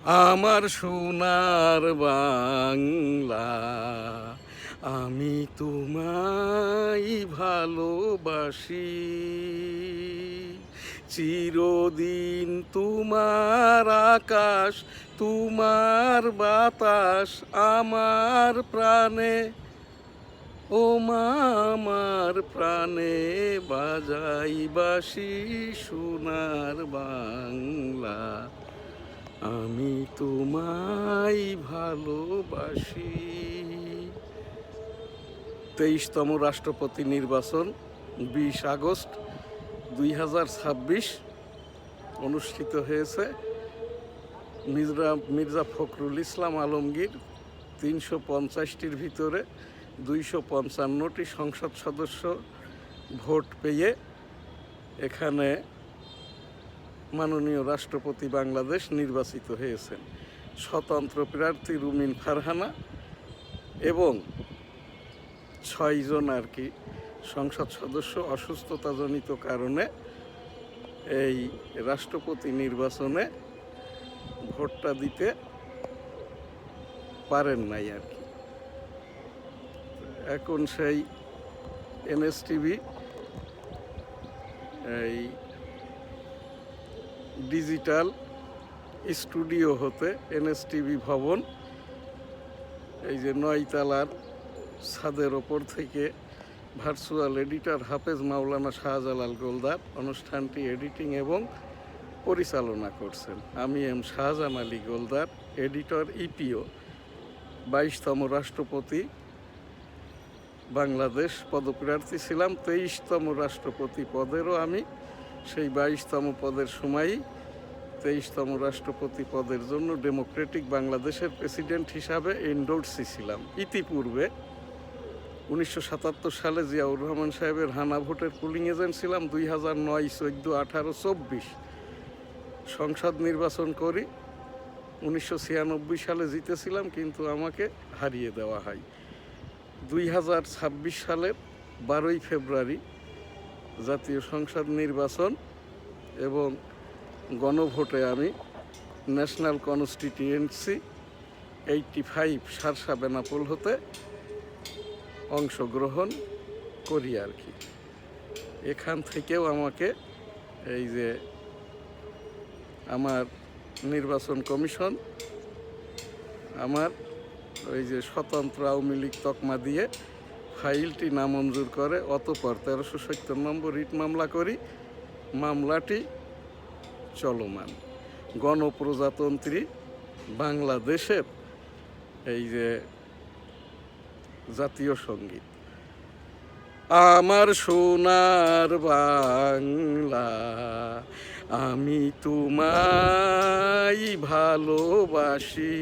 আমার সোনার বাংলা, আমি তোমায় ভালোবাসি। চিরদিন তোমার আকাশ, তোমার বাতাস আমার প্রাণে। ও মা, আমার প্রাণে বাজাই বাঁশি সোনার বাংলা, আমি তোমায় ভালোবাসি। 23তম রাষ্ট্রপতি নির্বাচন 20 আগস্ট 2026 অনুষ্ঠিত হয়েছে। মির্জা ফখরুল ইসলাম আলমগীর 350টির ভিতরে 255টি সংসদ সদস্য ভোট পেয়ে এখানে মাননীয় রাষ্ট্রপতি বাংলাদেশ নির্বাচিত হয়েছেন। স্বতন্ত্র প্রার্থী রুমিন ফারহানা এবং 6 জন সংসদ সদস্য অসুস্থতাজনিত কারণে এই রাষ্ট্রপতি নির্বাচনে ভোটটা দিতে পারেন নাই এখন সেই এনএসটিভি এই ডিজিটাল স্টুডিও হতে এনএসটিভি ভবন, এই যে 9 তলার ছাদের ওপর থেকে ভার্চুয়াল এডিটর হাফেজ মাওলানা শাহজালাল গোলদার অনুষ্ঠানটি এডিটিং এবং পরিচালনা করছেন। আমি M Shahjahan Ali Goldar, editor, EPO. 22তম রাষ্ট্রপতি বাংলাদেশ পদপ্রার্থী ছিলাম। 23তম রাষ্ট্রপতি পদেরও আমি সেই 22তম পদের সময়ই 23তম রাষ্ট্রপতি পদের জন্য ডেমোক্রেটিক বাংলাদেশের প্রেসিডেন্ট হিসাবে এন্ডোর্সি ছিলাম। ইতিপূর্বে 1977 সালে জিয়াউর রহমান সাহেবের হানা ভোটের পুলিং এজেন্ট ছিলাম। 2009, 14, 18, 24 সংসদ নির্বাচন করি। 1996 সালে জিতেছিলাম, কিন্তু আমাকে হারিয়ে দেওয়া হয়। 2026 সালের 12ই ফেব্রুয়ারি জাতীয় সংসদ নির্বাচন এবং গণভোটে আমি ন্যাশনাল কনস্টিটিউয়েন্সি 85 শার্শা বেনাপোল হতে অংশগ্রহণ করি এখান থেকেও আমাকে এই যে আমার নির্বাচন কমিশন আমার ওই যে স্বতন্ত্র আওয়ামী লীগ তকমা দিয়ে ফাইলটি নামঞ্জুর করে। অতঃপর 1370 নম্বর রিট মামলা করি। মামলাটি চলমান। গণপ্রজাতন্ত্রী বাংলাদেশের এই যে জাতীয় সঙ্গীত, আমার সোনার বাংলা, আমি তোমায় ভালোবাসি।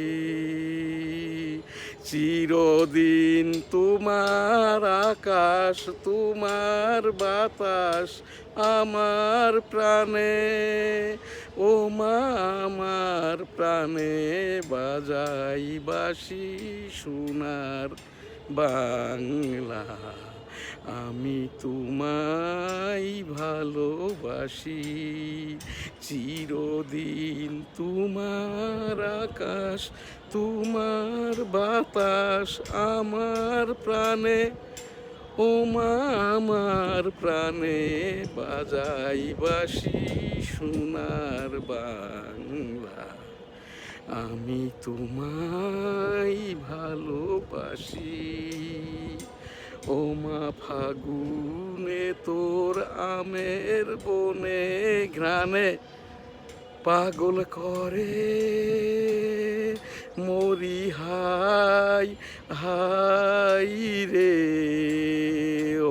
চিরদিন তোমার আকাশ, তোমার বাতাস আমার প্রাণে। ও মা, আমার প্রাণে বাজাই বাঁশি সোনার বাংলা, আমি তোমায় ভালোবাসি। চিরদিন তোমার আকাশ, তোমার বাতাস আমার প্রাণে। ও মা, আমার প্রাণে বাজাই বাঁশি সোনার বাংলা, আমি তোমায় ভালোবাসি। ও মা, ফাগুনে তোর আমের বনে ঘ্রাণে পাগল করে মরি হাই হাই রে।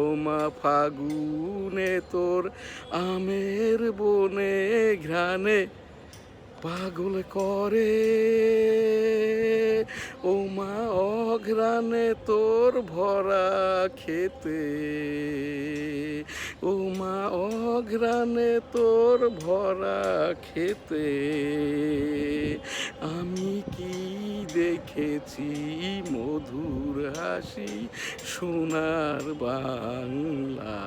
ও মা, ফাগুনে তোর আমের বনে ঘ্রাণে পাগল করে। ও মা, অঘ্রাণে তোর ভরা খেতে। ও মা, অঘ্রাণে তোর ভরা খেতে আমি কি দেখেছি মধুর হাসি সোনার বাংলা,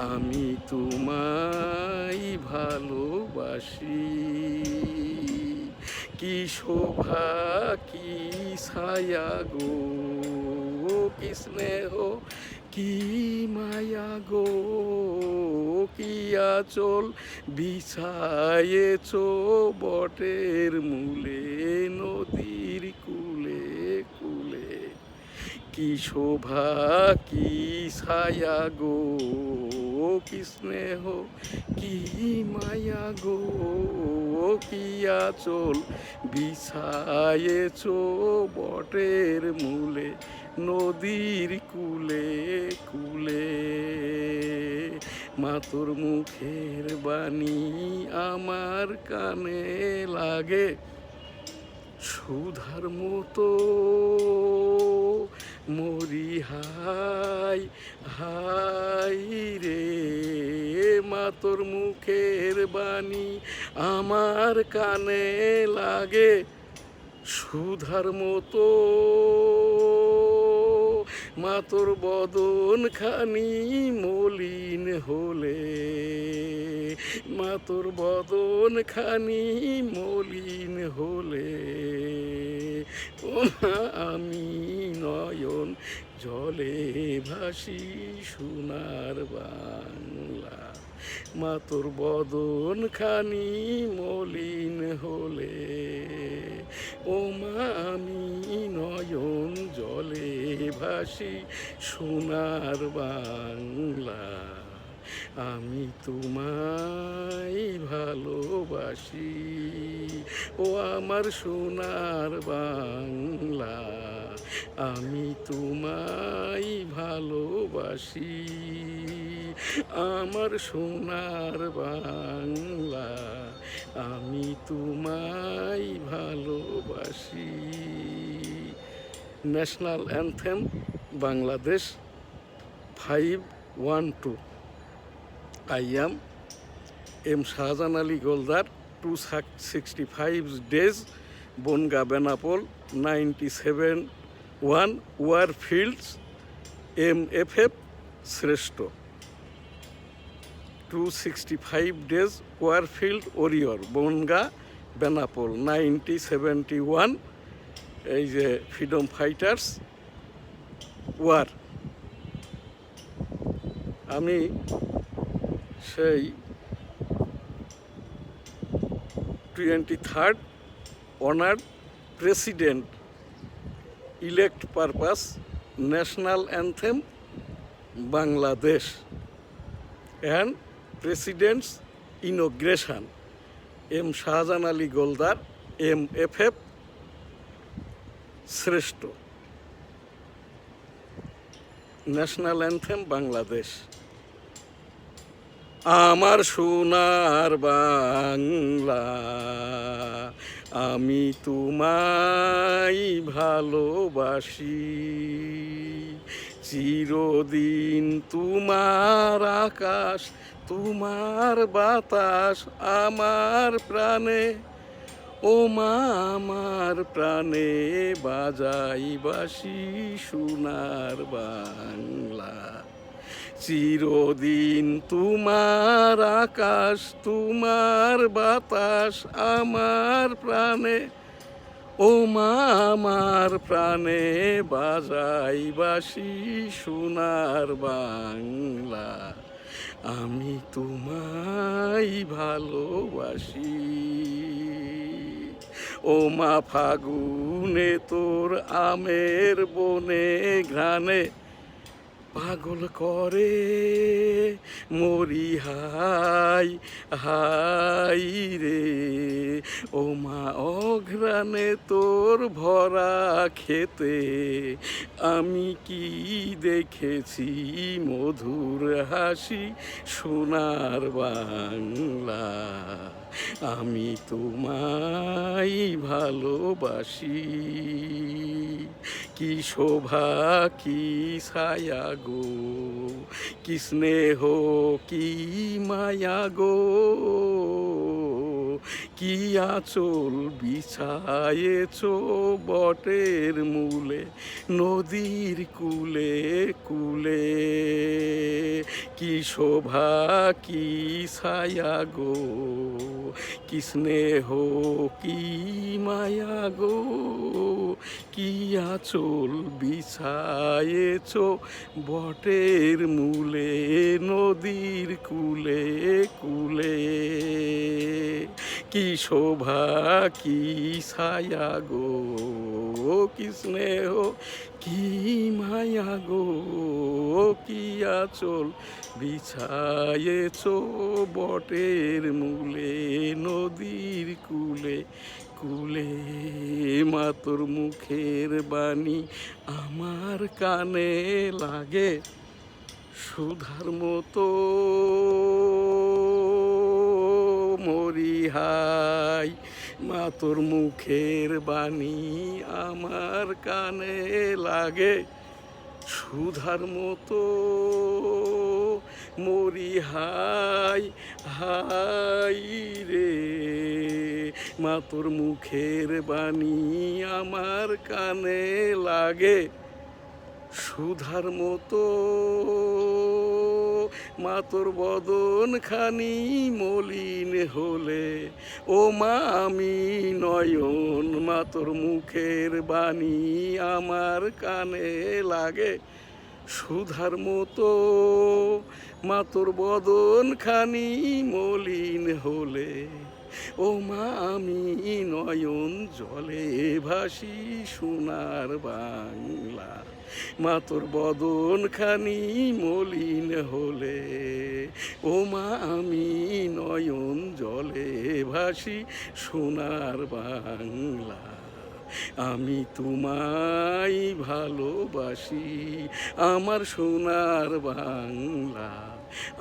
আমি তোমায় ভালোবাসি। কি শোভা কি ছায়া গো, কি স্নেহ কি মায়া গো, কি আঁচল বিছায়েছ বটের মূলে, নদীর কূলে কূলে। কি শোভা কি ছায়া গো, কি স্নেহ কি মায়া গো, কি আঁচল বিছায়েছ বটের মূলে, নদীর কূলে কূলে। মা তোর মুখের বাণী আমার কানে লাগে সুধার মতো, মরি হাই হাই রে। মা তোর মুখের বাণী আমার কানে লাগে সুধার মতো, মা তোর বদন খানি মলিন হলে, মা তোর বদন খানি মলিন হলে, ও মা আমি নয়ন জলে ভাসি সোনার বাংলা। মা তোর বদন খানি মলিন হলে, ও মা আমি নয়ন জলে ভাসি সোনার বাংলা। আমি তোমায় ভালোবাসি, ও আমার সোনার বাংলা। আমি তোমায় ভালোবাসি, আমার সোনার বাংলা। আমি তোমায় ভালোবাসি। National anthem Bangladesh 512। I am M. Shahjahan Ali Goldar, 265 days, Bonga Benapol, 97-1, Warfields, MFF, Sreshto. 265 days, Warfield Warrior, Bonga Benapol, 9071, এই যে ফ্রিডম ফাইটার্স ওয়ার। আমি সেই 23rd honoured president elect purpose national anthem Bangladesh and president's inauguration M Shahjahan Ali Goldar MFF শ্রেষ্ঠ। National anthem Bangladesh. আমার সোনার বাংলা, আমি তোমায় ভালোবাসি, চিরদিন তোমার আকাশ তোমার বাতাস আমার প্রাণে, ও মা আমার প্রাণে বাজাই বাঁশি সোনার বাংলা। চিরদিন তোমার আকাশ তোমার বাতাস আমার প্রাণে, ও মা আমার প্রাণে বাজাই বাঁশি সোনার বাংলা। আমি তোমায় ভালোবাসি, ও মা ফাগুনে তোর আমের বনে ঘ্রাণে পাগল করে মরি হাই হাই রে। ও মা অঘ্রাণে তোর ভরা খেতে আমি কি দেখেছি মধুর হাসি সোনার বাংলা। আমি তোমায় ভালোবাসি, কি শোভা কি ছায়া গো, কি স্নেহ কি মায়া গো, কি আঁচল বিছায়েছ বটের মূলে, নদীর কূলে কূলে, কি শোভা কি ছায়া গো, কি স্নেহ কি মায়া গো, কি আঁচল বিছায়েছ বটের মূলে, নদীর কূলে কূলে, কি শোভা কি ছায়া গো, কি স্নেহ কি মায়া গো, কি আঁচল বিছায়েছ বটের মূলে, নদীর কূলে কূলে। মা তোর মুখের বাণী আমার কানে লাগে সুধার মতো মরিহাই, মা তোর মুখের বাণী আমার কানে লাগে সুধার মতো মরিহাই হাই রে, মা তোর মুখের বাণী আমার কানে লাগে সুধার মতো, মা তোর বদন খানি মলিন হলে, ও মা আমি নয়ন, মা তোর মুখের বাণী আমার কানে লাগে সুধার মতো, মা তোর বদন খানি মলিন হলে, ও মা আমি নয়ন জলে ভাসি সোনার বাংলা, মা তোর বদন খানি মলিন হলে, ও মা আমি নয়ন জলে ভাসি সোনার বাংলা, আমি তোমায় ভালোবাসি আমার সোনার বাংলা,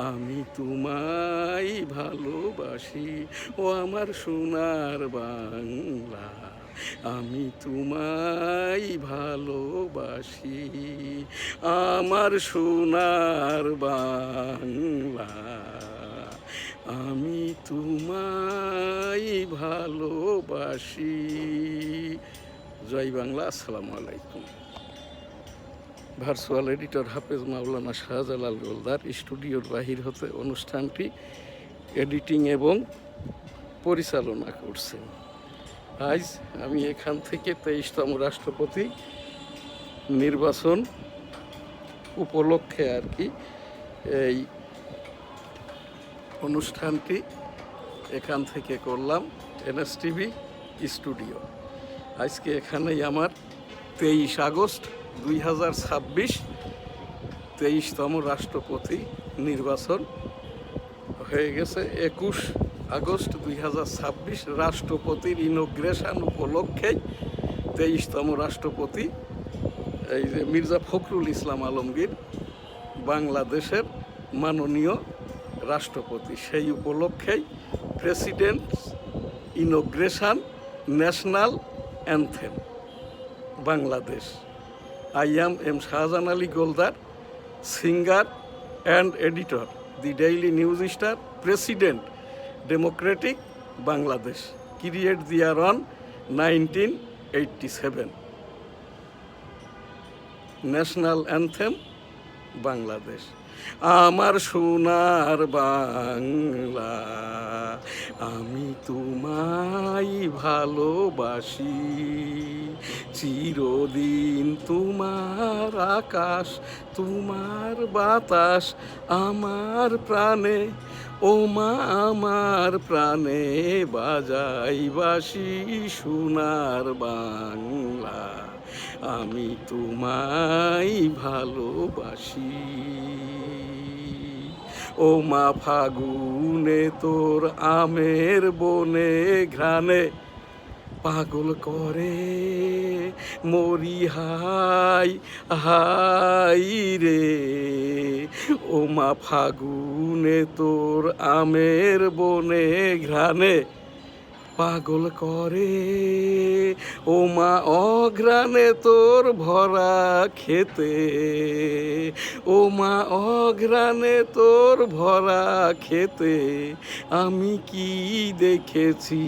আমি তোমায় ভালোবাসি ও আমার সোনার বাংলা, আমি তোমায় ভালোবাসি আমার সোনার বাংলা, আমি তোমায় ভালোবাসি। জয় বাংলা। আসসালামু আলাইকুম। ভার্চুয়াল এডিটর হাফেজ মাওলানা শাহজালাল গোলদার, স্টুডিওর বাহির হতে অনুষ্ঠানটি এডিটিং এবং পরিচালনা করছেন। আজ আমি এখান থেকে 23তম রাষ্ট্রপতি নির্বাচন উপলক্ষে আর কি এই অনুষ্ঠানটি এখান থেকে করলাম, NSTV স্টুডিও। আজকে এখানেই আমার 23 আগস্ট 2026 23তম রাষ্ট্রপতি নির্বাচন হয়ে গেছে। 21 আগস্ট 2026 রাষ্ট্রপতির ইনগ্রেশন উপলক্ষেই 23তম রাষ্ট্রপতি এই যে মির্জা ফখরুল ইসলাম আলমগীর বাংলাদেশের মাননীয় রাষ্ট্রপতি, সেই উপলক্ষেই president inauguration national anthem Bangladesh. I am M. Shahjahan Ali Goldar, singer and editor, the Daily News Star, President, Democratic Bangladesh, created the year on 1987. National Anthem, Bangladesh. আমার সোনার বাংলা, আমি তোমায় ভালোবাসি, চিরদিন তোমার আকাশ তোমার বাতাস আমার প্রাণে, ও মা আমার প্রাণে বাজাই বাঁশি সোনার বাংলা, আমি তোমায় ভালোবাসি। ও মা ফাগুনে তোর আমের বনে ঘ্রাণে পাগল করে মরি হাই হাই রে, ও মা ফাগুনে তোর আমের বনে ঘ্রাণে পাগল করে। ও মা অঘ্রাণে তোর ভরা খেতে, ও মা অঘ্রাণে তোর ভরা খেতে, আমি কি দেখেছি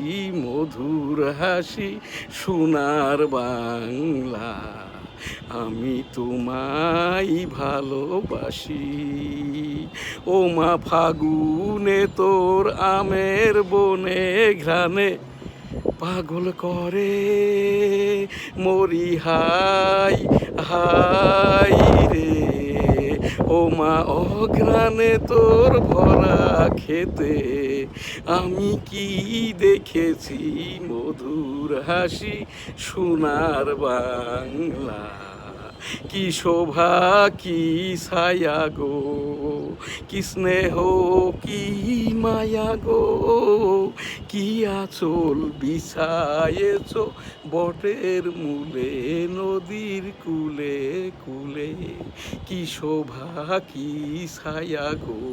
মধুর হাসি সোনার বাংলা, আমি তোমায় ভালোবাসি। ও মা ফাগুনে তোর আমের বনে ঘ্রাণে পাগল করে, মরি হাই হাই রে। ও মা অঘ্রাণে তোর ভরা খেতে, আমি কি দেখেছি মধুর হাসি সোনার বাংলা, কি শোভা কি ছায়া গো, কি স্নেহ কি মায়া গো, কি আঁচল বিছায়েছ বটের মূলে নদীর কূলে কূলে, কি শোভা কি ছায়া গো,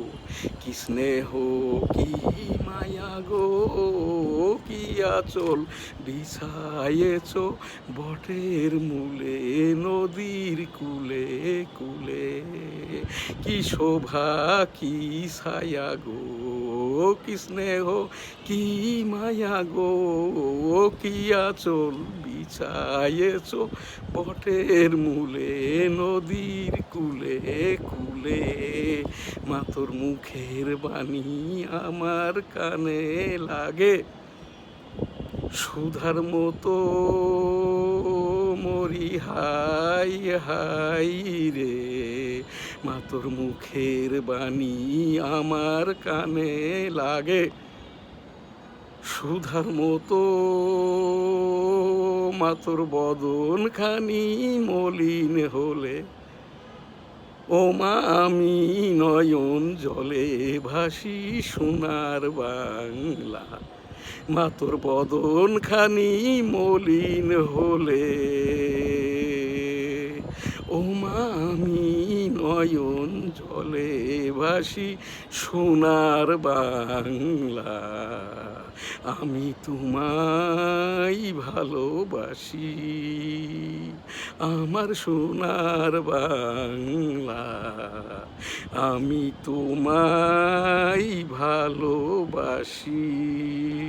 কি স্নেহ কি মায়া গো, কি আঁচল বিছায়েছ বটের মূলে নদীর কূলে কূলে, কি শোভা কি ছায়া গো, কি স্নেহ কি মায়া গো, কি আঁচল বিছায়েছ বটের মূলে নদীর কূলে কূলে। মা তোর মুখের বাণী আমার কানে লাগে সুধার মতো, মরি হাই হাই রে। মা তোর মুখের বাণী আমার কানে লাগে সুধার মতো, মা তোর বদন খানি মলিন হলে, ও মা আমি নয়ন জলে ভাসি সোনার বাংলা, মা তোর বদন খানি মলিন হলে, ও মা আমি নয়ন জলে ভাসি সোনার বাংলা, আমি তোমায় ভালোবাসি আমার সোনার বাংলা, আমি তোমায় ভালোবাসি।